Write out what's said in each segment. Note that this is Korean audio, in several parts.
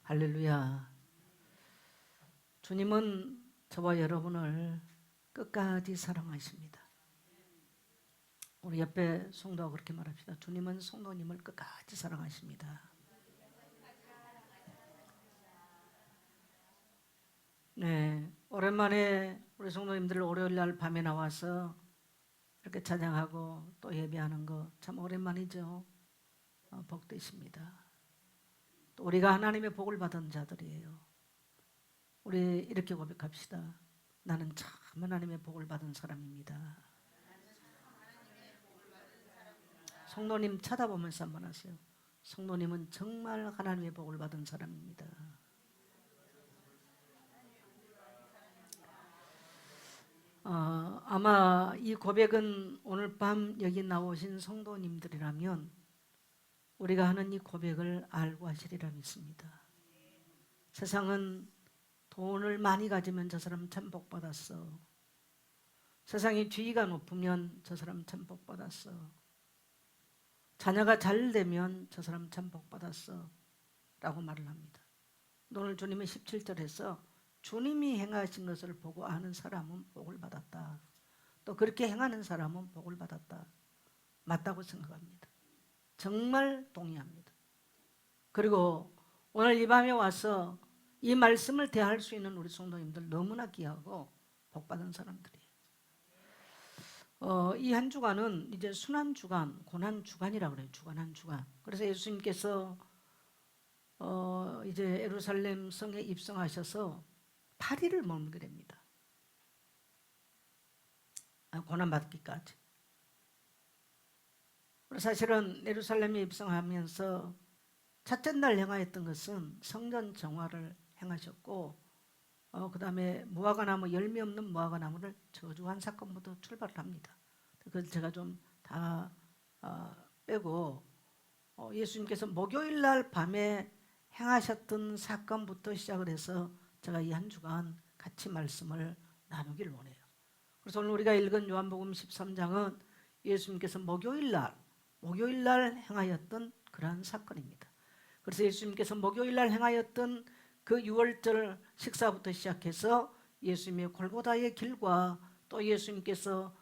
할렐루야. 주님은 저와 여러분을 끝까지 사랑하십니다. 우리 옆에 성도가 그렇게 말합시다. 주님은 성도님을 끝까지 사랑하십니다. 네, 오랜만에 우리 성도님들 월요일 날 밤에 나와서 이렇게 찬양하고 또 예배하는 거 참 오랜만이죠. 복되십니다. 또 우리가 하나님의 복을 받은 자들이에요. 우리 이렇게 고백합시다. 나는 참 하나님의 복을 받은 사람입니다. 성도님 쳐다보면서 한번 하세요. 성도님은 정말 하나님의 복을 받은 사람입니다. 아마 이 고백은 오늘 밤 여기 나오신 성도님들이라면 우리가 하는 이 고백을 알고 하시리라 믿습니다. 세상은 돈을 많이 가지면 저 사람 참 복받았어. 세상에 지위가 높으면 저 사람 참 복받았어. 자녀가 잘 되면 저 사람 참 복받았어 라고 말을 합니다. 오늘 주님은 17절에서 주님이 행하신 것을 보고 아는 사람은 복을 받았다. 또 그렇게 행하는 사람은 복을 받았다. 맞다고 생각합니다. 정말 동의합니다. 그리고 오늘 이 밤에 와서 이 말씀을 대할 수 있는 우리 성도님들 너무나 귀하고 복받은 사람들이에요. 이 한 주간은 이제 순환주간, 고난주간이라고 그래요. 주간. 그래서 예수님께서 이제 예루살렘 성에 입성하셔서 8일을 머물게 됩니다. 고난받기까지. 사실은 예루살렘에 입성하면서 첫째 날 행하였던 것은 성전 정화를 행하셨고 그 다음에 무화과나무, 열매 없는 무화과나무를 저주한 사건부터 출발을 합니다. 그걸 제가 좀 다 빼고 예수님께서 목요일 날 밤에 행하셨던 사건부터 시작을 해서 제가 이 한 주간 같이 말씀을 나누기를 원해요. 그래서 오늘 우리가 읽은 요한복음 13장은 예수님께서 목요일 날 행하였던 그러한 사건입니다. 그래서 예수님께서 목요일 날 행하였던 그 유월절 식사부터 시작해서 예수님의 골고다의 길과 또 예수님께서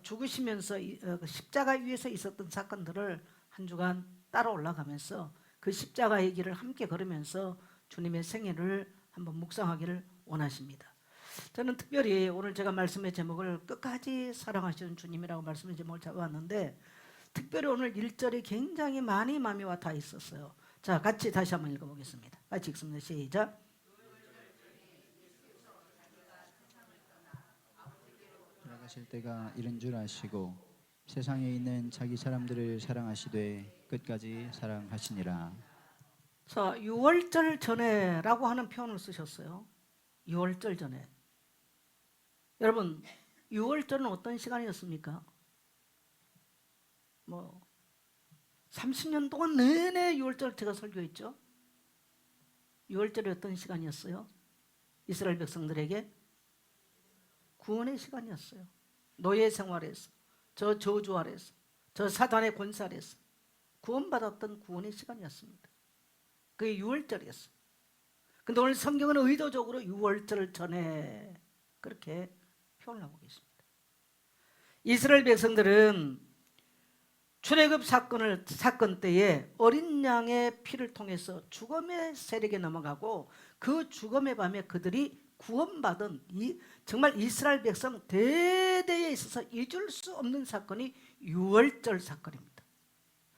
죽으시면서 십자가 위에서 있었던 사건들을 한 주간 따라 올라가면서 그 십자가의 길을 함께 걸으면서 주님의 생애를 한번 묵상하기를 원하십니다. 저는 특별히 오늘 제가 말씀의 제목을 끝까지 사랑하시는 주님이라고 말씀의 제목을 잡아왔는데 특별히 오늘 1절이 굉장히 많이 마음에 와 닿아 있었어요. 자, 같이 다시 한번 읽어보겠습니다. 같이 읽습니다. 시작. 돌아가실 때가 이른 줄 아시고 세상에 있는 자기 사람들을 사랑하시되 끝까지 사랑하시니라. 자, 6월절 전에라고 하는 표현을 쓰셨어요. 6월절 전에. 여러분, 6월절은 어떤 시간이었습니까? 30년 동안 내내 6월절 제가 설교했죠. 6월절이 어떤 시간이었어요? 이스라엘 백성들에게 구원의 시간이었어요. 노예 생활에서, 저 저주 아래서, 저 사단의 권세 아래서 구원받았던 구원의 시간이었습니다. 그게 6월절이었어요. 근데 오늘 성경은 의도적으로 6월절 전에 그렇게 표현을 하고 계십니다. 이스라엘 백성들은 출애굽 사건 때에 어린 양의 피를 통해서 죽음의 세력에 넘어가고 그 죽음의 밤에 그들이 구원받은 정말 이스라엘 백성 대대에 있어서 잊을 수 없는 사건이 유월절 사건입니다.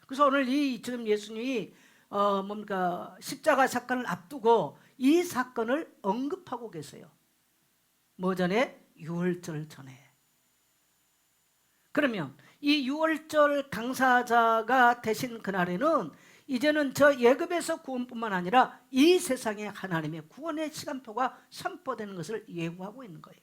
그래서 오늘 지금 예수님이 십자가 사건을 앞두고 이 사건을 언급하고 계세요. 뭐 전에? 유월절 전에. 그러면 이 6월절 당사자가 되신 그날에는 이제는 저 예굽에서 구원뿐만 아니라 이 세상에 하나님의 구원의 시간표가 선포되는 것을 예고하고 있는 거예요.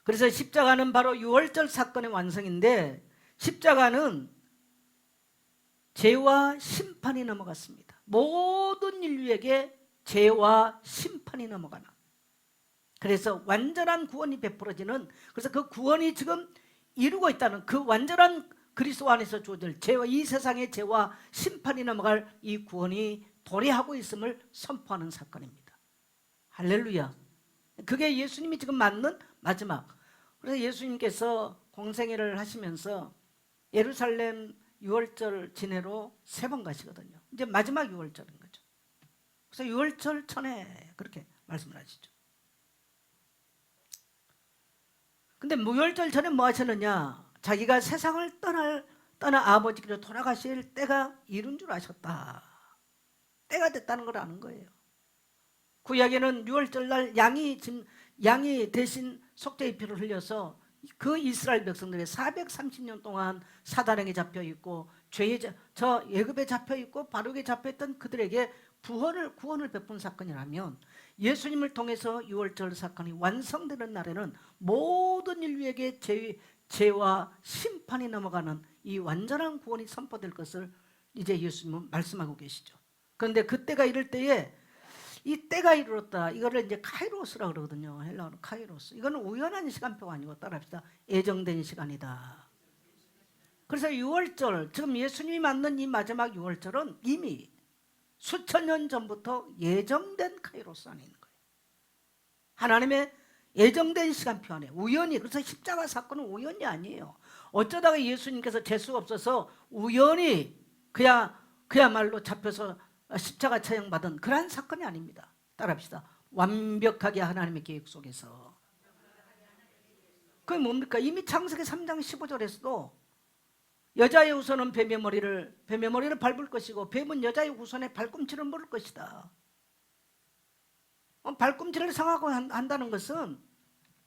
그래서 십자가는 바로 6월절 사건의 완성인데 십자가는 죄와 심판이 넘어갔습니다. 모든 인류에게 죄와 심판이 넘어가는, 그래서 완전한 구원이 베풀어지는, 그래서 그 구원이 지금 이루고 있다는, 그 완전한 그리스도 안에서 주어질 죄와 이 세상의 죄와 심판이 넘어갈 이 구원이 도래하고 있음을 선포하는 사건입니다. 할렐루야. 그게 예수님이 지금 맞는 마지막. 그래서 예수님께서 공생애를 하시면서 예루살렘 유월절 진해로 3번 가시거든요. 이제 마지막 유월절인 거죠. 그래서 유월절 전에 그렇게 말씀을 하시죠. 근데 무월절 전에 뭐 하셨느냐? 자기가 세상을 떠나 아버지께로 돌아가실 때가 이른 줄 아셨다. 때가 됐다는 걸 아는 거예요. 구약에는 유월절 날 양이 대신 속죄의 피를 흘려서 그 이스라엘 백성들이 430년 동안 사단에게 잡혀있고 저 애굽에 잡혀있고 바로에 잡혀있던 그들에게 구원을 베푼 사건이라면 예수님을 통해서 유월절 사건이 완성되는 날에는 모든 인류에게 죄와 심판이 넘어가는 이 완전한 구원이 선포될 것을 이제 예수님은 말씀하고 계시죠. 그런데 그때가 이럴 때에 이 때가 이르렀다. 이거를 이제 카이로스라 그러거든요. 헬라어로 카이로스. 이거는 우연한 시간표가 아니고 따라합시다. 예정된 시간이다. 그래서 유월절, 지금 예수님이 맞는 이 마지막 유월절은 이미 수천 년 전부터 예정된 카이로스 안에 있는 거예요. 하나님의 예정된 시간표 안에 우연히. 그래서 십자가 사건은 우연이 아니에요. 어쩌다가 예수님께서 재수가 없어서 우연히 그야말로 잡혀서 십자가 처형받은 그러한 사건이 아닙니다. 따라합시다. 완벽하게 하나님의 계획 속에서. 그게 뭡니까? 이미 창세기 3장 15절에서도 여자의 후손은 뱀의 머리를 밟을 것이고 뱀은 여자의 후손의 발꿈치를 물을 것이다. 발꿈치를 상하고 한다는 것은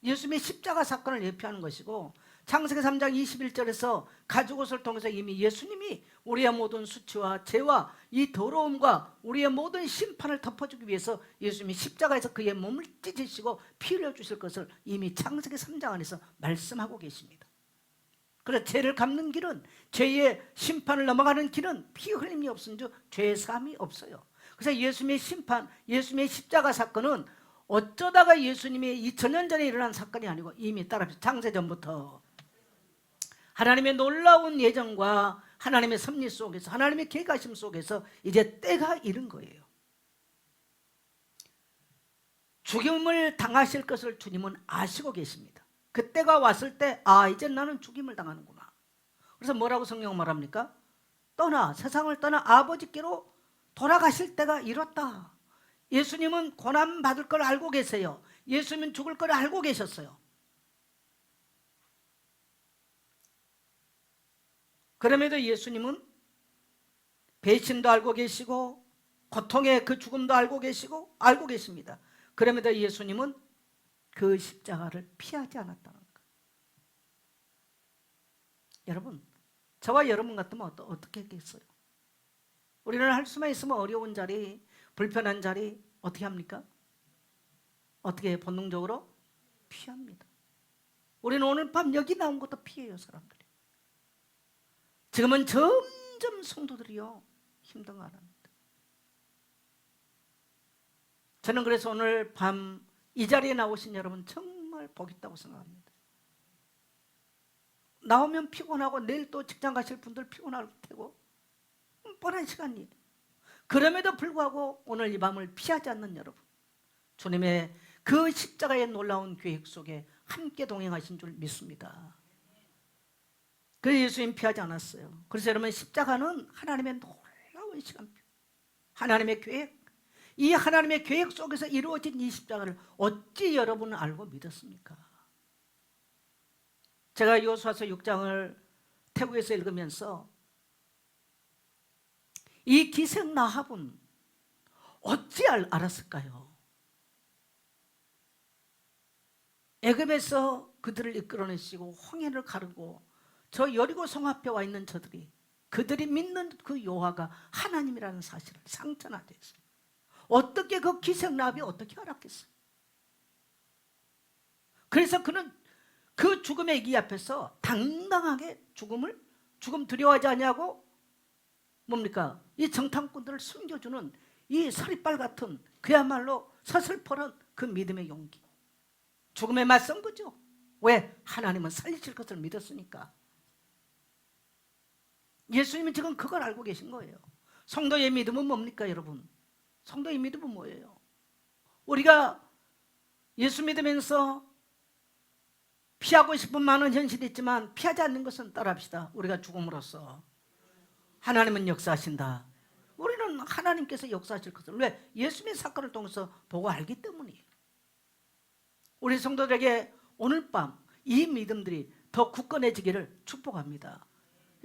예수님의 십자가 사건을 예표하는 것이고, 창세기 3장 21절에서 가죽옷을 통해서 이미 예수님이 우리의 모든 수치와 죄와 이 더러움과 우리의 모든 심판을 덮어주기 위해서 예수님이 십자가에서 그의 몸을 찢으시고 피 흘려주실 것을 이미 창세기 3장 안에서 말씀하고 계십니다. 그래서 죄를 갚는 길은, 죄의 심판을 넘어가는 길은 피 흘림이 없은즉 죄의 사함이 없어요. 그래서 예수님의 심판, 예수님의 십자가 사건은 어쩌다가 예수님의 2000년 전에 일어난 사건이 아니고 이미 따라서 창세전부터 하나님의 놀라운 예정과 하나님의 섭리 속에서, 하나님의 계획하심 속에서 이제 때가 이른 거예요. 죽임을 당하실 것을 주님은 아시고 계십니다. 그때가 왔을 때 이제 나는 죽임을 당하는구나. 그래서 뭐라고 성경 말합니까? 세상을 떠나 아버지께로 돌아가실 때가 이뤘다. 예수님은 고난받을 걸 알고 계세요. 예수님은 죽을 걸 알고 계셨어요. 그럼에도 예수님은 배신도 알고 계시고 고통의 그 죽음도 알고 계십니다. 그럼에도 예수님은 그 십자가를 피하지 않았다는 것. 여러분, 저와 여러분 같으면 어떻게 했겠어요? 우리는 할 수만 있으면 어려운 자리, 불편한 자리 어떻게 합니까? 어떻게 해요? 본능적으로 피합니다. 우리는 오늘 밤 여기 나온 것도 피해요, 사람들이. 지금은 점점 성도들이요 힘든 거 합니다. 저는 그래서 오늘 밤 이 자리에 나오신 여러분 정말 복 있다고 생각합니다. 나오면 피곤하고 내일 또 직장 가실 분들 피곤할 테고 뻔한 시간이에요. 그럼에도 불구하고 오늘 이 밤을 피하지 않는 여러분, 주님의 그 십자가의 놀라운 계획 속에 함께 동행하신 줄 믿습니다. 그래서 예수님 피하지 않았어요. 그래서 여러분, 십자가는 하나님의 놀라운 시간표, 하나님의 계획, 이 하나님의 계획 속에서 이루어진 이 십자가를 어찌 여러분은 알고 믿었습니까? 제가 여호수아서 6장을 태국에서 읽으면서 이 기생 라합은 어찌 알았을까요? 애굽에서 그들을 이끌어내시고 홍해를 가르고 저 여리고 성 앞에 와 있는 그들이 믿는 그 여호와가 하나님이라는 사실을 상처나게 했어요. 어떻게 그 기생 라합이 어떻게 알았겠어요? 그래서 그는 그 죽음의 이 앞에서 당당하게 죽음 두려워하지 않냐고 뭡니까? 이 정탐꾼들을 숨겨주는 이 서리빨 같은 그야말로 서슬퍼런 그 믿음의 용기. 죽음에 맞선 거죠. 왜? 하나님은 살리실 것을 믿었으니까. 예수님은 지금 그걸 알고 계신 거예요. 성도의 믿음은 뭡니까 여러분? 성도의 믿음은 뭐예요? 우리가 예수 믿으면서 피하고 싶은 많은 현실이 있지만 피하지 않는 것은 따라합시다. 우리가 죽음으로써 하나님은 역사하신다. 우리는 하나님께서 역사하실 것을 왜? 예수님의 사건을 통해서 보고 알기 때문이에요. 우리 성도들에게 오늘 밤 이 믿음들이 더 굳건해지기를 축복합니다.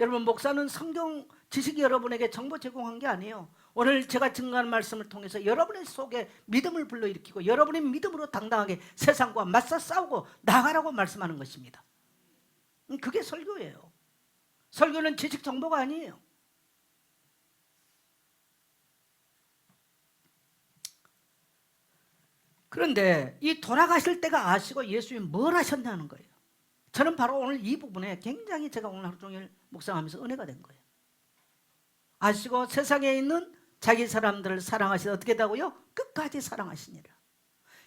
여러분, 목사는 성경 지식이 여러분에게 정보 제공한 게 아니에요. 오늘 제가 증거하는 말씀을 통해서 여러분의 속에 믿음을 불러일으키고 여러분의 믿음으로 당당하게 세상과 맞서 싸우고 나가라고 말씀하는 것입니다. 그게 설교예요. 설교는 지식 정보가 아니에요. 그런데 이 돌아가실 때가 아시고 예수님이 뭘 하셨냐는 거예요. 저는 바로 오늘 이 부분에 굉장히 제가 오늘 하루 종일 묵상하면서 은혜가 된 거예요. 아시고 세상에 있는 자기 사람들을 사랑하시다. 어떻게 했다고요? 끝까지 사랑하시니라.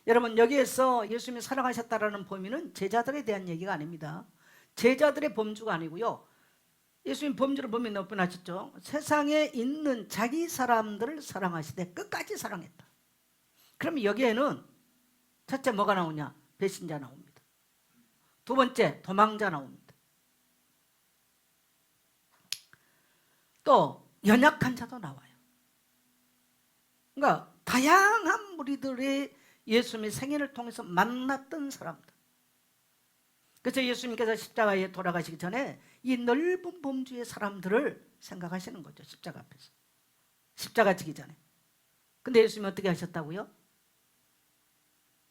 여러분, 여기에서 예수님이 사랑하셨다라는 범위는 제자들에 대한 얘기가 아닙니다. 제자들의 범주가 아니고요, 예수님 범주를 범위 높여놨죠. 세상에 있는 자기 사람들을 사랑하시되 끝까지 사랑했다. 그럼 여기에는 첫째 뭐가 나오냐? 배신자 나옵니다. 두 번째 도망자 나옵니다. 또 연약한 자도 나와요. 그러니까 다양한 무리들의 예수님의 생애를 통해서 만났던 사람들. 그래서 예수님께서 십자가에 돌아가시기 전에 이 넓은 범주의 사람들을 생각하시는 거죠. 십자가 앞에서. 십자가 지기 전에. 근데 예수님이 어떻게 하셨다고요?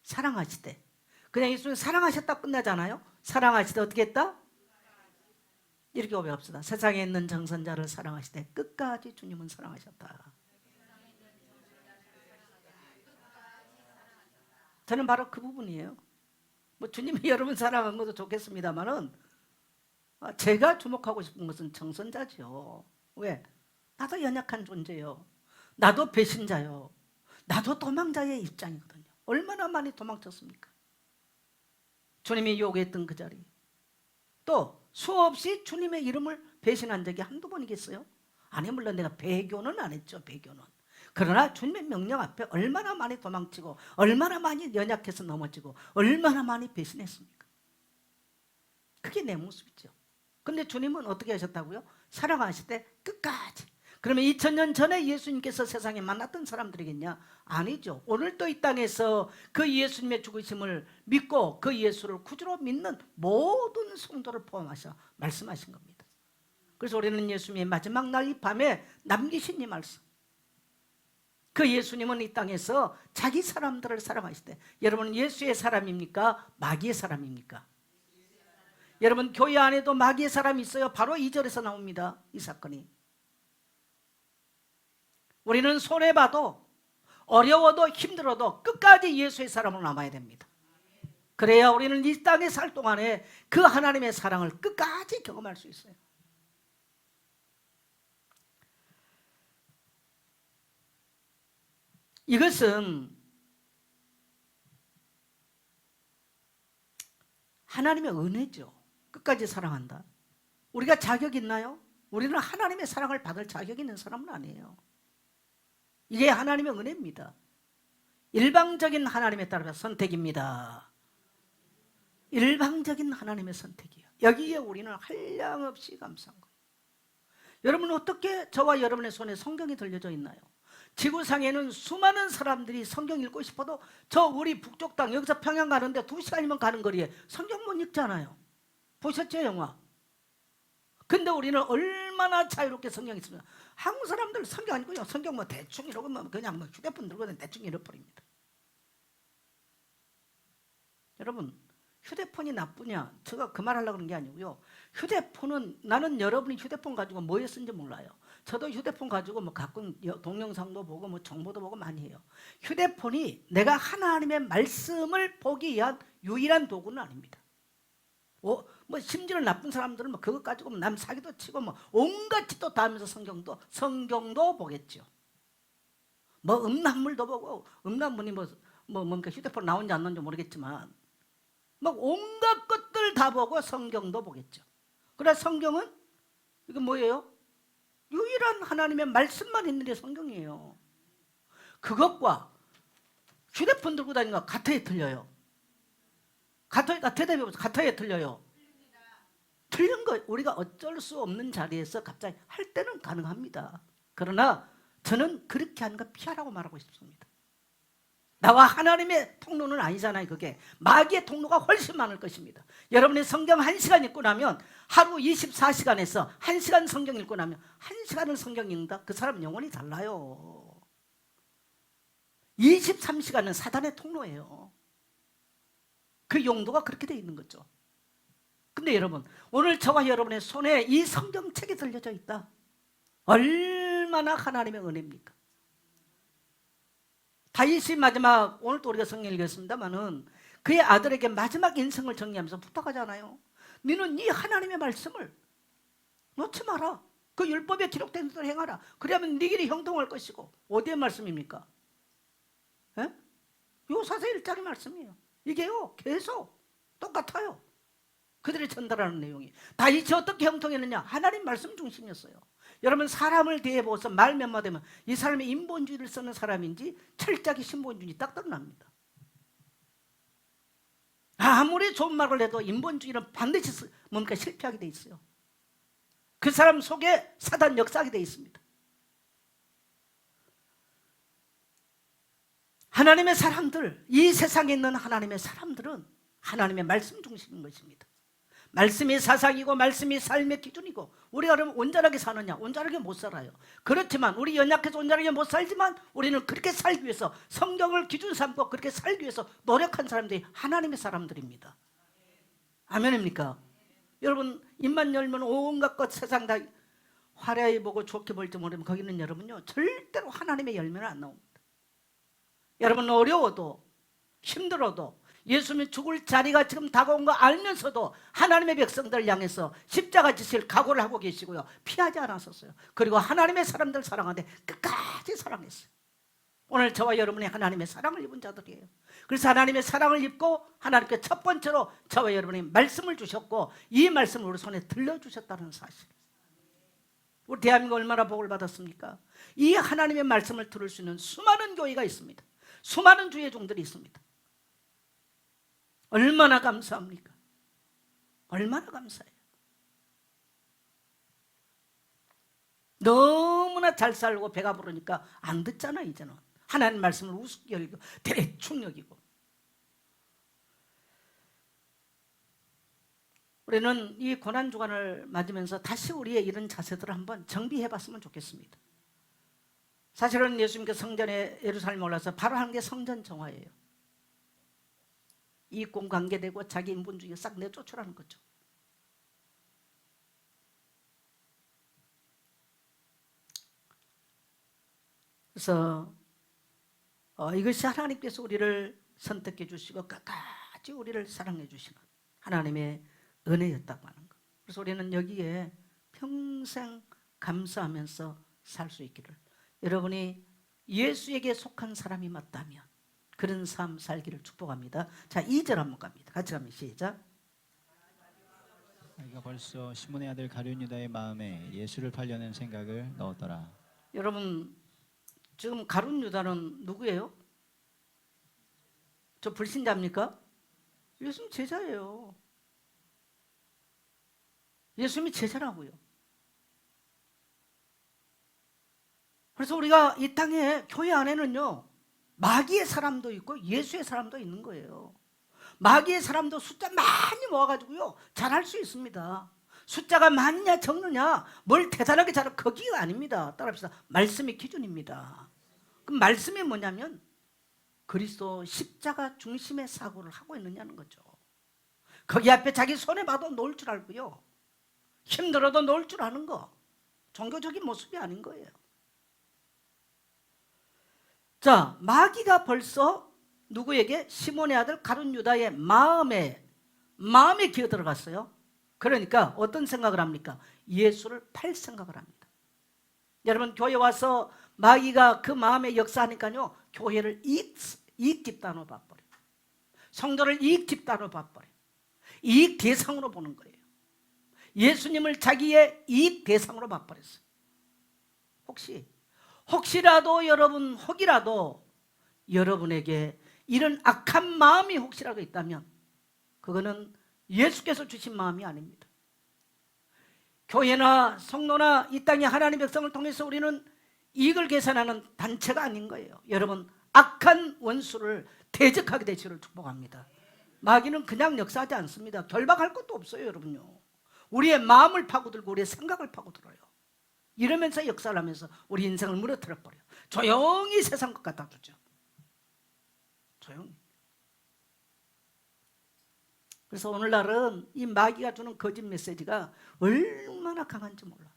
사랑하시되. 그냥 예수님 사랑하셨다 끝나잖아요. 사랑하시되 어떻게 했다? 이렇게 고백합시다. 세상에 있는 정선자를 사랑하시되 끝까지 주님은 사랑하셨다. 저는 바로 그 부분이에요. 뭐 주님이 여러분 사랑한 것도 좋겠습니다만은 제가 주목하고 싶은 것은 정선자죠. 왜? 나도 연약한 존재요. 나도 배신자요. 나도 도망자의 입장이거든요. 얼마나 많이 도망쳤습니까? 주님이 요구했던 그 자리. 또 수없이 주님의 이름을 배신한 적이 한두 번이겠어요? 아니, 물론 내가 배교는 안 했죠. 배교는. 그러나 주님의 명령 앞에 얼마나 많이 도망치고 얼마나 많이 연약해서 넘어지고 얼마나 많이 배신했습니까? 그게 내 모습이죠. 근데 주님은 어떻게 하셨다고요? 사랑하실 때 끝까지. 그러면 2000년 전에 예수님께서 세상에 만났던 사람들이겠냐? 아니죠. 오늘도 이 땅에서 그 예수님의 죽으심을 믿고 그 예수를 구주로 믿는 모든 성도를 포함하셔 말씀하신 겁니다. 그래서 우리는 예수님의 마지막 날 이 밤에 남기신 이 말씀, 그 예수님은 이 땅에서 자기 사람들을 사랑하시되, 여러분 예수의 사람입니까? 마귀의 사람입니까? 여러분, 교회 안에도 마귀의 사람이 있어요. 바로 2절에서 나옵니다. 이 사건이. 우리는 손해봐도 어려워도 힘들어도 끝까지 예수의 사람으로 남아야 됩니다. 그래야 우리는 이 땅에 살 동안에 그 하나님의 사랑을 끝까지 경험할 수 있어요. 이것은 하나님의 은혜죠. 끝까지 사랑한다. 우리가 자격 있나요? 우리는 하나님의 사랑을 받을 자격 있는 사람은 아니에요. 이게 하나님의 은혜입니다. 일방적인 하나님에 따라 선택입니다. 일방적인 하나님의 선택이에요. 여기에 우리는 한량없이 감사한 거예요. 여러분, 어떻게 저와 여러분의 손에 성경이 들려져 있나요? 지구상에는 수많은 사람들이 성경 읽고 싶어도 저 우리 북쪽 땅 여기서 평양 가는데 2시간이면 가는 거리에 성경 못 읽잖아요. 보셨죠, 영화? 근데 우리는 얼마나 자유롭게 성경 있습니다. 한국 사람들 성경 아니고요, 성경 뭐 대충 이러고 그냥 휴대폰 들고 대충 잃어버립니다. 여러분, 휴대폰이 나쁘냐? 제가 그 말 하려고 그런 게 아니고요. 휴대폰은, 나는 여러분이 휴대폰 가지고 뭐 했는지 몰라요. 저도 휴대폰 가지고 뭐 가끔 동영상도 보고 뭐 정보도 보고 많이 해요. 휴대폰이 내가 하나님의 말씀을 보기 위한 유일한 도구는 아닙니다. 뭐 심지어 나쁜 사람들은 뭐 그것 가지고 남 사기도 치고 뭐 온갖 짓도 다 하면서 성경도 보겠죠. 뭐 음란물도 보고, 음란물이 뭔가 휴대폰 나온지 안 나온지 모르겠지만 뭐 온갖 것들 다 보고 성경도 보겠죠. 그러나 성경은 이거 뭐예요? 유일한 하나님의 말씀만 있는 게 성경이에요. 그것과 휴대폰 들고 다니는 거 같아야 틀려요. 대답해 보세요. 같아야 틀려요. 틀린 거 우리가 어쩔 수 없는 자리에서 갑자기 할 때는 가능합니다. 그러나 저는 그렇게 하는 거 피하라고 말하고 싶습니다. 나와 하나님의 통로는 아니잖아요. 그게 마귀의 통로가 훨씬 많을 것입니다. 여러분이 성경 1시간 읽고 나면 하루 24시간에서 1시간 성경 읽고 나면 1시간을 성경 읽는다? 그 사람 영혼이 달라요. 23시간은 사단의 통로예요. 그 용도가 그렇게 되어 있는 거죠. 근데 여러분, 오늘 저와 여러분의 손에 이 성경책이 들려져 있다. 얼마나 하나님의 은혜입니까? 다윗이 마지막, 오늘 또 우리가 성경 읽었습니다만은 그의 아들에게 마지막 인생을 정리하면서 부탁하잖아요. 너는 이 하나님의 말씀을 놓지 마라. 그 율법에 기록된 대로 행하라. 그러면 네 길이 형통할 것이고. 어디의 말씀입니까? 요사서 1장의 말씀이에요. 이게요 계속 똑같아요. 그들이 전달하는 내용이. 다윗이 어떻게 형통했느냐? 하나님 말씀 중심이었어요. 여러분, 사람을 대해보고서 말 몇 마디 하면 이 사람이 인본주의를 쓰는 사람인지 철저하게 신본주의인지 딱 드러납니다. 아무리 좋은 말을 해도 인본주의는 반드시 뭔가 실패하게 돼 있어요. 그 사람 속에 사단 역사하게 돼 있습니다. 하나님의 사람들, 이 세상에 있는 하나님의 사람들은 하나님의 말씀 중심인 것입니다. 말씀이 사상이고 말씀이 삶의 기준이고, 우리가 그러면 온전하게 사느냐? 온전하게 못 살아요. 그렇지만 우리 연약해서 온전하게 못 살지만 우리는 그렇게 살기 위해서 성경을 기준 삼고 그렇게 살기 위해서 노력한 사람들이 하나님의 사람들입니다. 아멘입니까? 여러분, 입만 열면 온갖 것 세상 다 화려히 보고 좋게 볼지 모르면 거기는 여러분요 절대로 하나님의 열매는 안 나옵니다. 여러분, 어려워도 힘들어도 예수님이 죽을 자리가 지금 다가온 거 알면서도 하나님의 백성들 향해서 십자가 지실 각오를 하고 계시고요, 피하지 않았었어요. 그리고 하나님의 사람들 사랑하는데 끝까지 사랑했어요. 오늘 저와 여러분이 하나님의 사랑을 입은 자들이에요. 그래서 하나님의 사랑을 입고 하나님께 첫 번째로 저와 여러분이 말씀을 주셨고, 이 말씀을 우리 손에 들려주셨다는 사실. 우리 대한민국 얼마나 복을 받았습니까? 이 하나님의 말씀을 들을 수 있는 수많은 교회가 있습니다. 수많은 주의 종들이 있습니다. 얼마나 감사합니까? 얼마나 감사해요. 너무나 잘 살고 배가 부르니까 안 듣잖아. 이제는 하나님 말씀을 우습게 여기고 대충 여기고. 우리는 이 고난주간을 맞으면서 다시 우리의 이런 자세들을 한번 정비해 봤으면 좋겠습니다. 사실은 예수님께서 성전에 예루살렘에 올라서 바로 한 게 성전 정화예요. 이익공 관계되고 자기 인본주의가 싹 내쫓으라는 거죠. 그래서 이것이 하나님께서 우리를 선택해 주시고 끝까지 우리를 사랑해 주시는 하나님의 은혜였다고 하는 것. 그래서 우리는 여기에 평생 감사하면서 살 수 있기를, 여러분이 예수에게 속한 사람이 맞다면 그런 삶 살기를 축복합니다. 자, 2절 한번 갑니다. 같이 가면 시작. 자기가 벌써 시몬의 아들 가룟 유다의 마음에 예수를 팔려는 생각을 넣었더라. 여러분, 지금 가룟 유다는 누구예요? 저 불신자입니까? 예수님 제자예요. 예수님이 제자라고요. 그래서 우리가 이 땅에 교회 안에는요 마귀의 사람도 있고 예수의 사람도 있는 거예요. 마귀의 사람도 숫자 많이 모아가지고요 잘할 수 있습니다. 숫자가 많냐 적느냐 뭘 대단하게 잘하고 거기가 아닙니다. 따라합시다. 말씀이 기준입니다. 그럼 말씀이 뭐냐면 그리스도 십자가 중심의 사고를 하고 있느냐는 거죠. 거기 앞에 자기 손에 봐도 놓을 줄 알고요, 힘들어도 놓을 줄 아는 거, 종교적인 모습이 아닌 거예요. 자, 마귀가 벌써 누구에게? 시몬의 아들 가룟 유다의 마음에 기어 들어갔어요. 그러니까 어떤 생각을 합니까? 예수를 팔 생각을 합니다. 여러분, 교회 와서 마귀가 그 마음에 역사하니까요 교회를 이익 집단으로 봐버려요. 성도를 이익 집단으로 봐버려요. 이익 대상으로 보는 거예요. 예수님을 자기의 이익 대상으로 봐버렸어요. 혹시라도 여러분, 혹이라도 여러분에게 이런 악한 마음이 혹시라도 있다면 그거는 예수께서 주신 마음이 아닙니다. 교회나 성도나 이 땅의 하나님의 백성을 통해서 우리는 이익을 계산하는 단체가 아닌 거예요. 여러분, 악한 원수를 대적하게 되시기를 축복합니다. 마귀는 그냥 역사하지 않습니다. 결박할 것도 없어요, 여러분요. 우리의 마음을 파고들고 우리의 생각을 파고들어요. 이러면서 역사를 하면서 우리 인생을 무너뜨려 버려요. 조용히 세상 것 갖다 주죠. 조용히. 그래서 오늘날은 이 마귀가 주는 거짓 메시지가 얼마나 강한지 몰라.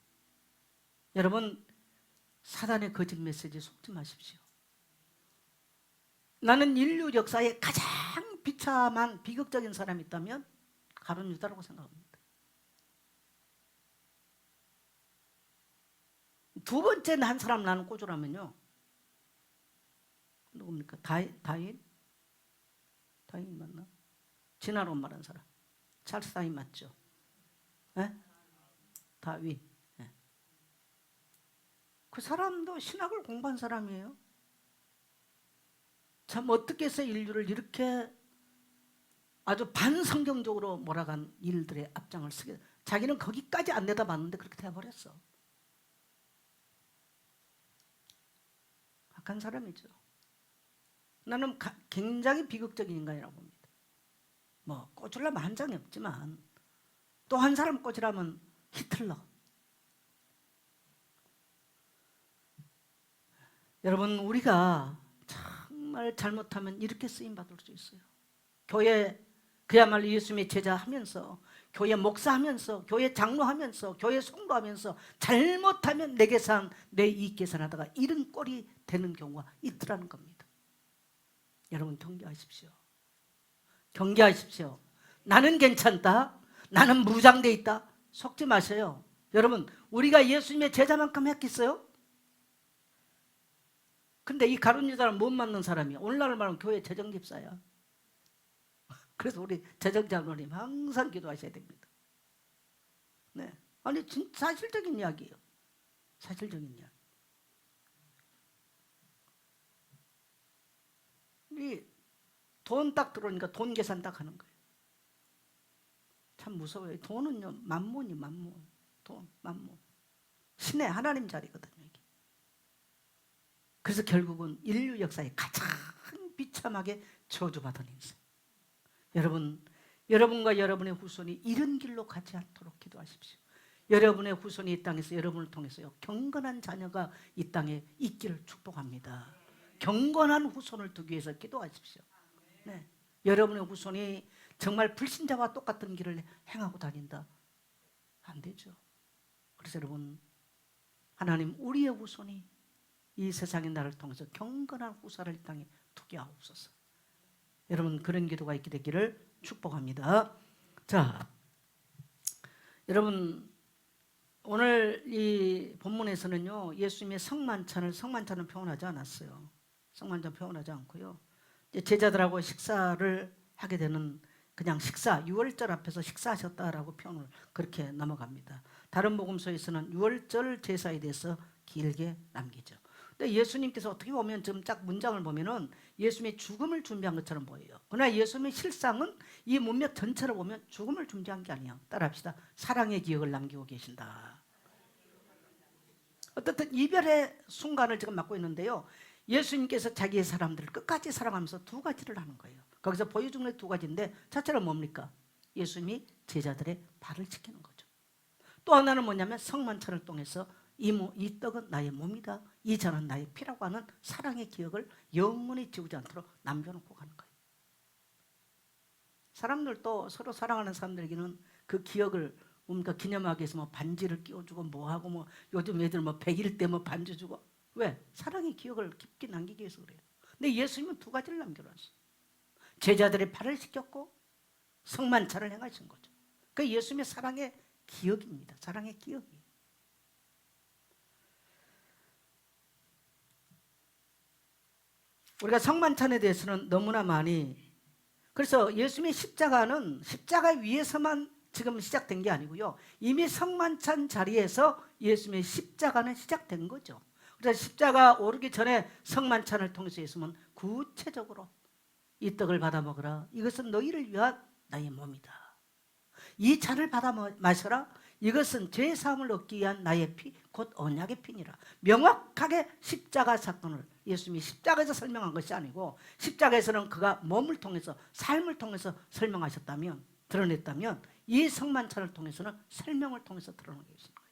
여러분, 사단의 거짓 메시지 속지 마십시오. 나는 인류 역사에 가장 비참한 비극적인 사람이 있다면 가룟 유다라고 생각합니다. 두 번째 한 사람 나는 꽂으라면요, 누굽니까? 다윈 맞나? 진화로 말한 사람 찰스 다윈 맞죠? 네? 다윈. 네. 그 사람도 신학을 공부한 사람이에요. 참 어떻게 해서 인류를 이렇게 아주 반성경적으로 몰아간 일들의 앞장을 쓰게, 자기는 거기까지 안 내다봤는데 그렇게 돼버렸어. 악한 사람이죠. 나는 굉장히 비극적인 인간이라고 봅니다. 뭐 꽂으려면 한 장이 없지만 또 한 사람 꽂으라면 히틀러. 여러분, 우리가 정말 잘못하면 이렇게 쓰임받을 수 있어요. 교회 그야말로 예수님의 제자하면서, 교회 목사하면서, 교회 장로하면서, 교회 성도하면서 잘못하면 내 계산, 내 이익 계산하다가 이런 꼴이 되는 경우가 있더라는 겁니다. 여러분, 경계하십시오. 경계하십시오. 나는 괜찮다, 나는 무장돼 있다, 속지 마세요. 여러분, 우리가 예수님의 제자만큼 했겠어요? 근데 이 가룟 유다는 못 맞는 사람이야. 오늘날 말하면 교회 재정집사야. 그래서 우리 재정장로님 항상 기도하셔야 됩니다. 네, 아니 진짜 사실적인 이야기예요. 사실적인 이야기. 이 돈 딱 들어오니까 돈 계산 딱 하는 거예요. 참 무서워요. 돈은요, 만문이 만문. 돈, 만문. 신의 하나님 자리거든요, 이게. 그래서 결국은 인류 역사에 가장 비참하게 저주받은 인생. 여러분, 여러분과 여러분의 후손이 이런 길로 가지 않도록 기도하십시오. 여러분의 후손이 이 땅에서 여러분을 통해서요, 경건한 자녀가 이 땅에 있기를 축복합니다. 경건한 후손을 두기 위해서 기도하십시오. 네. 여러분의 후손이 정말 불신자와 똑같은 길을 행하고 다닌다? 안 되죠. 그래서 여러분, 하나님, 우리의 후손이 이 세상의 나를 통해서 경건한 후사를 이 땅에 두게 하옵소서. 여러분, 그런 기도가 있게 되기를 축복합니다. 자, 여러분, 오늘 이 본문에서는요, 예수님의 성만찬을 표현하지 않았어요. 성만찬 표현하지 않고요, 이제 제자들하고 식사를 하게 되는, 그냥 식사, 유월절 앞에서 식사하셨다라고 표현을 그렇게 넘어갑니다. 다른 복음서에서는 유월절 제사에 대해서 길게 남기죠. 근데 예수님께서 어떻게 보면 지금 딱 문장을 보면은 예수님의 죽음을 준비한 것처럼 보여요. 그러나 예수님의 실상은 이 문맥 전체를 보면 죽음을 준비한 게 아니에요. 따라합시다. 사랑의 기억을 남기고 계신다. 어떻든 이별의 순간을 지금 맞고 있는데요, 예수님께서 자기의 사람들을 끝까지 사랑하면서 두 가지를 하는 거예요. 거기서 보여주는 게 두 가지인데, 첫째는 뭡니까? 예수님이 제자들의 발을 씻기는 거죠. 또 하나는 뭐냐면 성만찬을 통해서 이 떡은 나의 몸이다, 이 잔은 나의 피라고 하는 사랑의 기억을 영원히 지우지 않도록 남겨놓고 가는 거예요. 사람들도 서로 사랑하는 사람들에게는 그 기억을 뭔가 기념하기 위해서 뭐 반지를 끼워주고 뭐하고, 뭐 요즘 애들 뭐 100일 때 뭐 반지 주고, 왜? 사랑의 기억을 깊게 남기기 위해서 그래요. 근데 예수님은 두 가지를 남겨놨어요. 제자들의 발을 씻겼고 성만찬을 행하신 거죠. 그 예수님의 사랑의 기억입니다. 사랑의 기억이. 우리가 성만찬에 대해서는 너무나 많이, 그래서 예수님의 십자가는 십자가 위에서만 지금 시작된 게 아니고요. 이미 성만찬 자리에서 예수님의 십자가는 시작된 거죠. 그래서 십자가 오르기 전에 성만찬을 통해서 예수님은 구체적으로 이 떡을 받아 먹으라. 이것은 너희를 위한 나의 몸이다. 이 잔을 받아 마셔라. 이것은 죄 사함을 얻기 위한 나의 피, 곧 언약의 피니라. 명확하게 십자가 사건을 예수님이 십자가에서 설명한 것이 아니고 십자가에서는 그가 몸을 통해서 삶을 통해서 설명하셨다면, 드러냈다면 이 성만찬을 통해서는 설명을 통해서 드러내고 계신 거예요.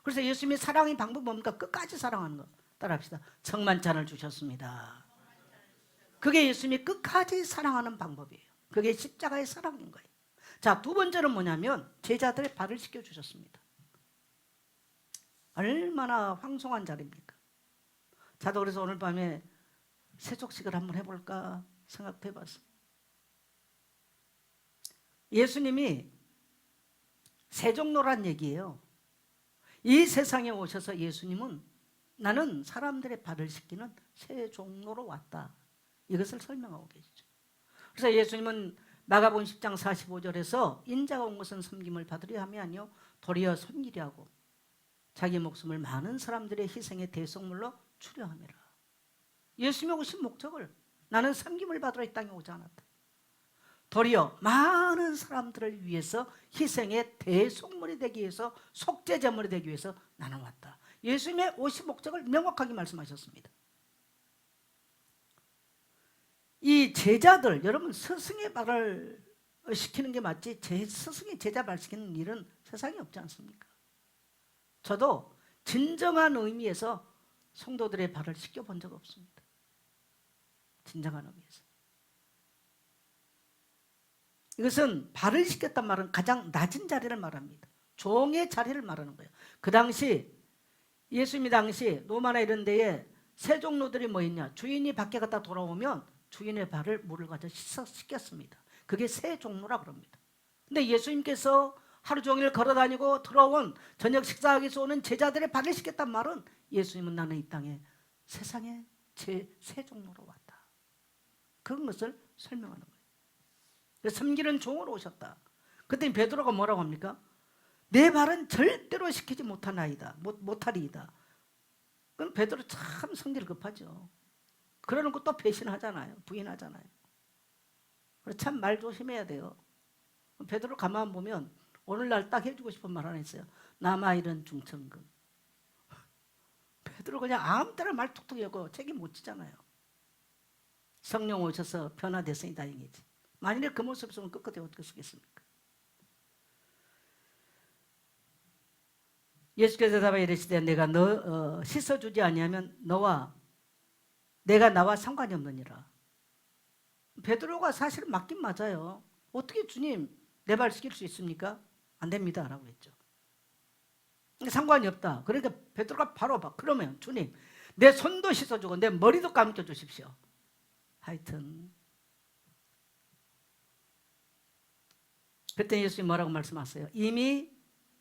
그래서 예수님이 사랑의 방법은 뭡니까? 끝까지 사랑하는 거. 따라합시다. 성만찬을 주셨습니다. 그게 예수님이 끝까지 사랑하는 방법이에요. 그게 십자가의 사랑인 거예요. 자, 두 번째는 뭐냐면 제자들의 발을 씻겨주셨습니다. 얼마나 황송한 자리입니까? 저도 그래서 오늘 밤에 세족식을 한번 해볼까 생각해봤어요. 예수님이 세종로란 얘기예요. 이 세상에 오셔서 예수님은 나는 사람들의 발을 씻기는 세종로로 왔다. 이것을 설명하고 계시죠. 그래서 예수님은 마가복음 10장 45절에서 인자가 온 것은 섬김을 받으려 함이 아니요 도리어 섬기려 하고 자기 목숨을 많은 사람들의 희생의 대속물로 주려 함이라. 예수님이 오신 목적을 나는 섬김을 받으러 이 땅에 오지 않았다. 도리어 많은 사람들을 위해서 희생의 대속물이 되기 위해서 속죄제물이 되기 위해서 나는 왔다. 예수님의 오신 목적을 명확하게 말씀하셨습니다. 이 제자들, 여러분 스승의 발을 시키는 게 맞지 스승이 제자 발 시키는 일은 세상에 없지 않습니까? 저도 진정한 의미에서 성도들의 발을 씻겨본 적 없습니다. 진정한 의미에서. 이것은 발을 씻겼단 말은 가장 낮은 자리를 말합니다. 종의 자리를 말하는 거예요. 그 당시 예수님이 당시 로마나 이런 데에 세종로들이 뭐 있냐, 주인이 밖에 갔다 돌아오면 주인의 발을 물을 가져 씻겼습니다. 그게 세종로라 그럽니다. 근데 예수님께서 하루 종일 걸어다니고 들어온 저녁 식사하기 위해서 오는 제자들의 발을 씻겼단 말은 예수님은 나는 이 땅에 세상에 제 세종로로 왔다. 그런 것을 설명하는 거예요. 섬기는 종으로 오셨다. 그때 베드로가 뭐라고 합니까? 내 발은 절대로 시키지 못하나이다. 못하리이다. 그럼 베드로 참 성질 급하죠. 그러는 또 배신하잖아요. 부인하잖아요. 참 말 조심해야 돼요. 베드로 가만 보면 오늘날 딱 해주고 싶은 말 하나 있어요. 남아일은 중천금. 베드로 그냥 아무 때나 말 툭툭 하고 책임 못 지잖아요. 성령 오셔서 변화됐으니 다행이지. 만일에 그 모습이었으면 끝끝에 어떻게 쓰겠습니까? 예수께서 대답하여 이르시되 내가 너 씻어주지 아니하면 내가 나와 상관이 없느니라. 베드로가 사실은 맞긴 맞아요. 어떻게 주님 내 발 씻길 수 있습니까? 안 됩니다 라고 했죠. 상관이 없다. 그러니까 베드로가 바로 그러면 주님 내 손도 씻어주고 내 머리도 감겨 주십시오. 하여튼 그때 예수님이 뭐라고 말씀하세요? 이미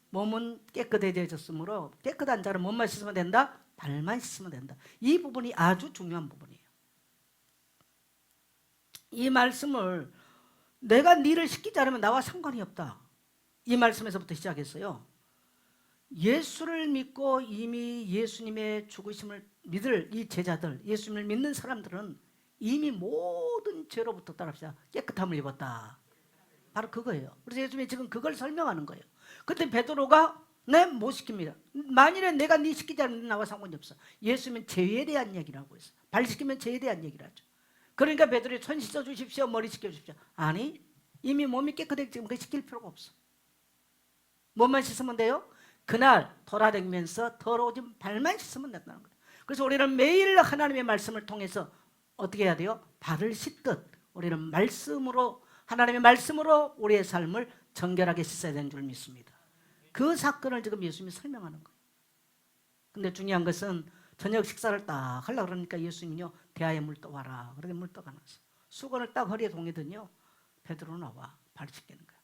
몸은 깨끗해졌으므로 깨끗한 자는 몸만 씻으면 된다? 발만 씻으면 된다. 이 부분이 아주 중요한 부분이에요. 이 말씀을 내가 너를 씻기지 않으면 나와 상관이 없다. 이 말씀에서부터 시작했어요. 예수를 믿고 이미 예수님의 죽으심을 믿을 이 제자들, 예수님을 믿는 사람들은 이미 모든 죄로부터 따라합시다. 깨끗함을 입었다. 바로 그거예요. 그래서 예수님이 지금 그걸 설명하는 거예요. 그때 베드로가 못 시킵니다. 만일에 내가 네 시키지 않으면 나와 상관이 없어. 예수님은 죄에 대한 얘기라고 했어요. 발 시키면 죄에 대한 얘기를 하죠. 그러니까 베드로이 손 씻어주십시오, 머리 씻겨주십시오. 아니, 이미 몸이 깨끗해 지금 그 씻길 필요가 없어. 몸만 씻으면 돼요? 그날 돌아다니면서 더러워진 발만 씻으면 된다는 거예요. 그래서 우리는 매일 하나님의 말씀을 통해서 어떻게 해야 돼요? 발을 씻듯 우리는 말씀으로, 하나님의 말씀으로 우리의 삶을 정결하게 씻어야 되는 줄 믿습니다. 그 사건을 지금 예수님이 설명하는 거예요. 근데 중요한 것은 저녁 식사를 딱 하려고 그러니까 예수님이요 대하에 물 떠와라. 그렇게 물 떠가 놨어. 수건을 딱 허리에 동이더니요 베드로 나와 발 씻기는 거야.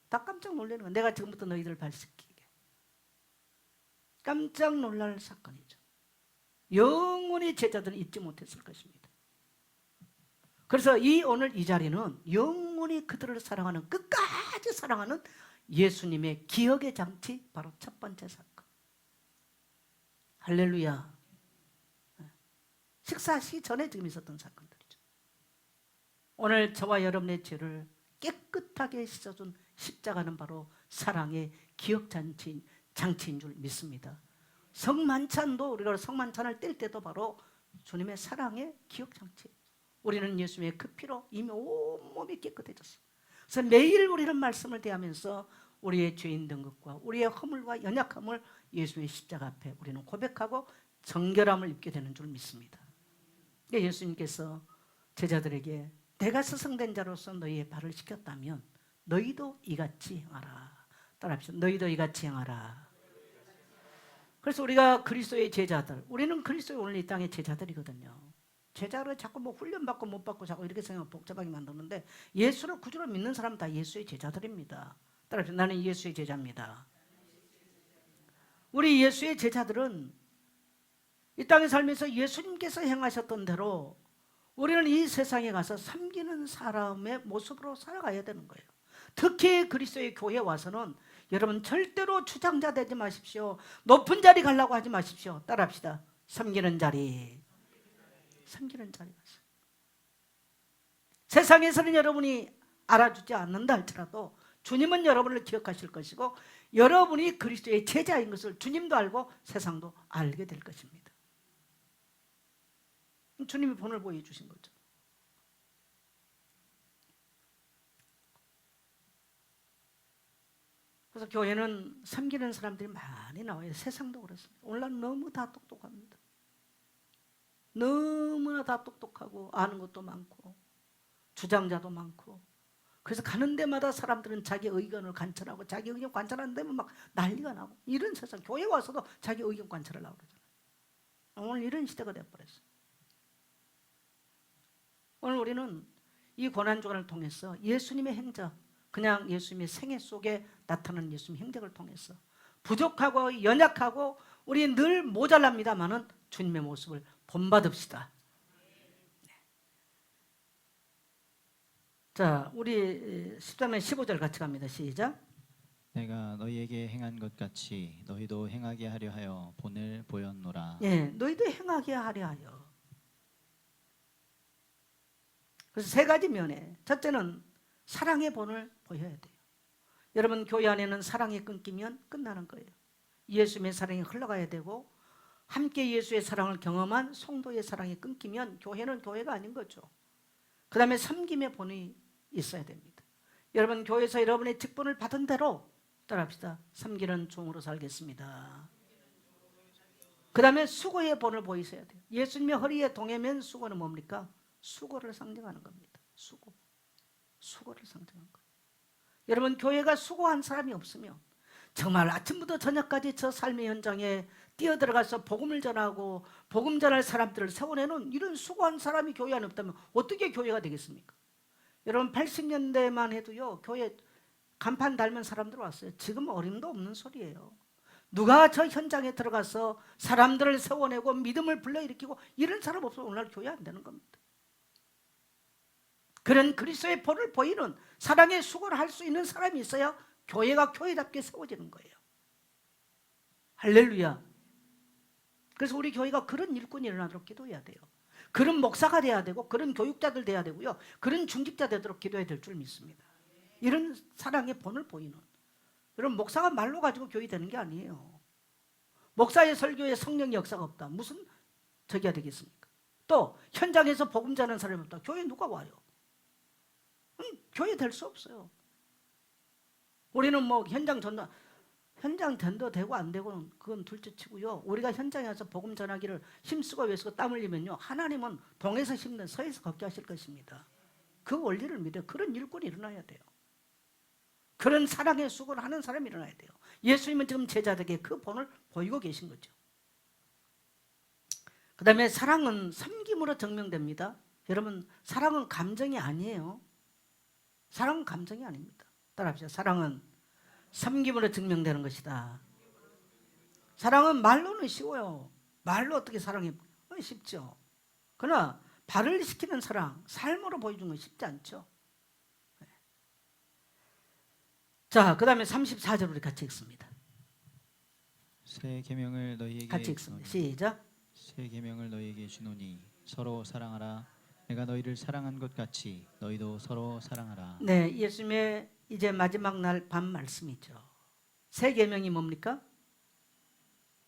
다 깜짝 놀라는 거야. 내가 지금부터 너희들 발 씻기게. 깜짝 놀랄 사건이죠. 영원히 제자들은 잊지 못했을 것입니다. 그래서 오늘 이 자리는 영원히 그들을 사랑하는, 끝까지 사랑하는 예수님의 기억의 장치, 바로 첫 번째 사건. 할렐루야. 식사하시기 전에 지금 있었던 사건들이죠. 오늘 저와 여러분의 죄를 깨끗하게 씻어준 십자가는 바로 사랑의 기억 장치인 줄 믿습니다. 성만찬도, 우리가 성만찬을 뗄 때도 바로 주님의 사랑의 기억 장치. 우리는 예수님의 그 피로 이미 온몸이 깨끗해졌어. 그래서 매일 우리는 말씀을 대하면서 우리의 죄인 된 것과 우리의 허물과 연약함을 예수의 십자가 앞에 우리는 고백하고 정결함을 입게 되는 줄 믿습니다. 예수님께서 제자들에게 내가 스승된 자로서 너희의 발을 씻겼다면 너희도 이같이 행하라. 따라합시다. 너희도 이같이 행하라. 그래서 우리가 그리스도의 제자들, 우리는 그리스도의 오늘 이 땅의 제자들이거든요. 제자를 자꾸 뭐 훈련받고 못 받고 자꾸 이렇게 생각하면 복잡하게 만드는데, 예수를 구주로 믿는 사람은 다 예수의 제자들입니다. 따라합시다. 나는 예수의 제자입니다. 우리 예수의 제자들은 이 땅에 살면서 예수님께서 행하셨던 대로 우리는 이 세상에 가서 섬기는 사람의 모습으로 살아가야 되는 거예요. 특히 그리스도의 교회에 와서는 여러분 절대로 주장자 되지 마십시오. 높은 자리 가려고 하지 마십시오. 따라합시다. 섬기는 자리. 섬기는 자리 가서. 세상에서는 여러분이 알아주지 않는다 할지라도 주님은 여러분을 기억하실 것이고, 여러분이 그리스도의 제자인 것을 주님도 알고 세상도 알게 될 것입니다. 주님이 본을 보여주신 거죠. 그래서 교회는 섬기는 사람들이 많이 나와요. 세상도 그렇습니다. 오늘날 너무 다 똑똑합니다. 너무나 다 똑똑하고 아는 것도 많고 주장자도 많고, 그래서 가는 데마다 사람들은 자기 의견을 관철하고 자기 의견 관철하는 데면 막 난리가 나고, 이런 세상, 교회 와서도 자기 의견 관철하려고 그러잖아요. 오늘 이런 시대가 되어버렸어요. 오늘 우리는 이 고난주간을 통해서 예수님의 행적, 그냥 예수님의 생애 속에 나타나는 예수님의 행적을 통해서 부족하고 연약하고 우리 늘 모자랍니다마는 주님의 모습을 본받읍시다. 자, 우리 13장 15절 같이 갑니다. 시작. 내가 너희에게 행한 것 같이 너희도 행하게 하려 하여 본을 보였노라. 너희도 행하게 하려 하여. 그래서 세 가지 면에, 첫째는 사랑의 본을 보여야 돼요. 여러분, 교회 안에는 사랑이 끊기면 끝나는 거예요. 예수님의 사랑이 흘러가야 되고, 함께 예수의 사랑을 경험한 성도의 사랑이 끊기면 교회는 교회가 아닌 거죠. 그 다음에 섬김의 본이 있어야 됩니다. 여러분, 교회에서 여러분의 직분을 받은 대로 따라합시다. 섬기는 종으로 살겠습니다. 그 다음에 수고의 본을 보이셔야 돼요. 예수님의 허리에 동해면 수고는 뭡니까? 수고를 상징하는 겁니다. 수고를 상징하는 거예요. 여러분, 교회가 수고한 사람이 없으면 정말 아침부터 저녁까지 저 삶의 현장에 뛰어들어가서 복음을 전하고 복음 전할 사람들을 세워내는 이런 수고한 사람이 교회 안에 없다면 어떻게 교회가 되겠습니까? 여러분, 80년대만 해도요, 교회 간판 닮은 사람들 왔어요. 지금 어림도 없는 소리예요. 누가 저 현장에 들어가서 사람들을 세워내고 믿음을 불러일으키고 이런 사람 없으면 오늘날 교회 안 되는 겁니다. 그런 그리스도의 본을 보이는 사랑의 수고를 할 수 있는 사람이 있어야 교회가 교회답게 세워지는 거예요. 할렐루야. 그래서 우리 교회가 그런 일꾼이 일어나도록 기도해야 돼요. 그런 목사가 돼야 되고, 그런 교육자들 돼야 되고요, 그런 중직자 되도록 기도해야 될 줄 믿습니다. 이런 사랑의 본을 보이는. 여러분, 목사가 말로 가지고 교회 되는 게 아니에요. 목사의 설교에 성령의 역사가 없다, 무슨 저기가 되겠습니까? 또 현장에서 복음 전하는 사람이 없다, 교회 누가 와요? 교회 될 수 없어요. 우리는 뭐 현장 전도 되고 안 되고는 그건 둘째 치고요, 우리가 현장에 와서 복음 전하기를 힘쓰고 외쓰고 땀 흘리면요, 하나님은 동에서 심는 서에서 걷게 하실 것입니다. 그 원리를 믿어요. 그런 일꾼이 일어나야 돼요. 그런 사랑의 수고를 하는 사람이 일어나야 돼요. 예수님은 지금 제자들에게 그 본을 보이고 계신 거죠. 그 다음에 사랑은 섬김으로 증명됩니다. 여러분, 사랑은 감정이 아니에요. 사랑은 감정이 아닙니다. 따라합시다. 사랑은 섬김으로 증명되는 것이다. 사랑은 말로는 쉬워요. 말로 어떻게 사랑해? 쉽죠. 그러나 발을 시키는 사랑, 삶으로 보여주는 건 쉽지 않죠. 자, 그 다음에 34절 우리 같이 읽습니다. 새 계명을 너희에게 같이 읽습니다. 주노니 시작. 새 계명을 너희에게 주노니 서로 사랑하라. 내가 너희를 사랑한 것 같이 너희도 서로 사랑하라. 네, 예수님의 이제 마지막 날 밤 말씀이죠. 새 계명이 뭡니까?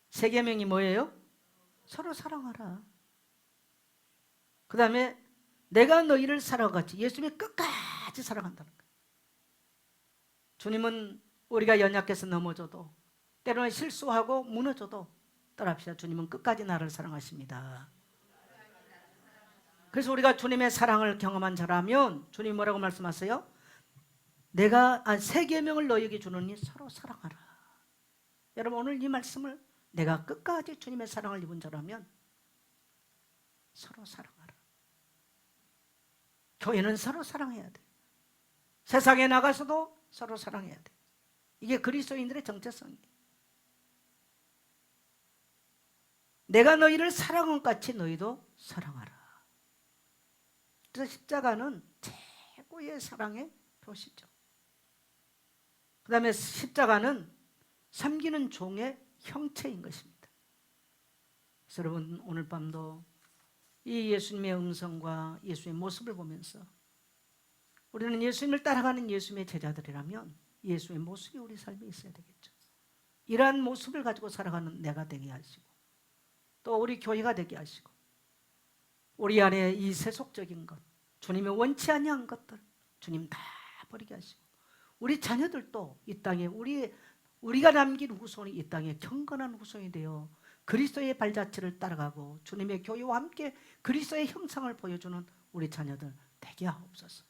새 계명이 뭐예요? 서로 사랑하라. 그 다음에 내가 너희를 사랑같이, 예수님이 끝까지 사랑한다는 거예요. 주님은 우리가 연약해서 넘어져도, 때로는 실수하고 무너져도 따라합시다. 주님은 끝까지 나를 사랑하십니다. 그래서 우리가 주님의 사랑을 경험한 자라면 주님이 뭐라고 말씀하세요? 내가 새 계명을 너희에게 주노니 서로 사랑하라. 여러분, 오늘 이 말씀을 내가 끝까지 주님의 사랑을 입은 자라면 서로 사랑하라. 교회는 서로 사랑해야 돼. 세상에 나가서도 서로 사랑해야 돼. 이게 그리스도인들의 정체성이에요. 내가 너희를 사랑한 것 같이 너희도 사랑하라. 그래서 십자가는 최고의 사랑의 표시죠. 그 다음에 십자가는 섬기는 종의 형체인 것입니다. 그래서 여러분, 오늘 밤도 이 예수님의 음성과 예수의 모습을 보면서 우리는 예수님을 따라가는 예수님의 제자들이라면 예수의 모습이 우리 삶에 있어야 되겠죠. 이러한 모습을 가지고 살아가는 내가 되게 하시고, 또 우리 교회가 되게 하시고, 우리 안에 이 세속적인 것, 주님이 원치 아니한 것들 주님 다 버리게 하시고, 우리 자녀들도 이 땅에 우리가 남긴 후손이 이 땅에 경건한 후손이 되어 그리스도의 발자취를 따라가고 주님의 교회와 함께 그리스도의 형상을 보여주는 우리 자녀들 되게 하옵소서.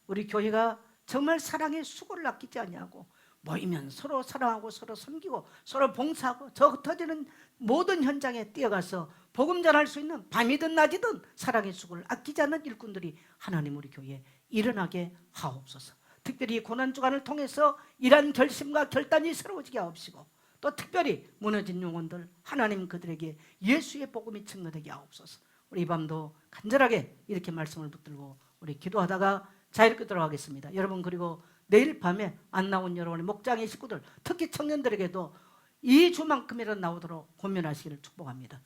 우리 교회가 정말 사랑의 수고를 아끼지 아니하고 모이면 서로 사랑하고 서로 섬기고 서로 봉사하고 저 흩어지는 모든 현장에 뛰어가서 복음 전할 수 있는 밤이든 낮이든 사랑의 수고를 아끼지 않는 일꾼들이 하나님 우리 교회에 일어나게 하옵소서. 특별히 고난주간을 통해서 이러한 결심과 결단이 새로워지게 하옵시고, 또 특별히 무너진 영혼들 하나님 그들에게 예수의 복음이 증거되게 하옵소서. 우리 이 밤도 간절하게 이렇게 말씀을 붙들고 우리 기도하다가 자유롭게 들어가겠습니다. 여러분, 그리고 내일 밤에 안 나온 여러분의 목장의 식구들, 특히 청년들에게도 이 주만큼이라도 나오도록 권면하시기를 축복합니다.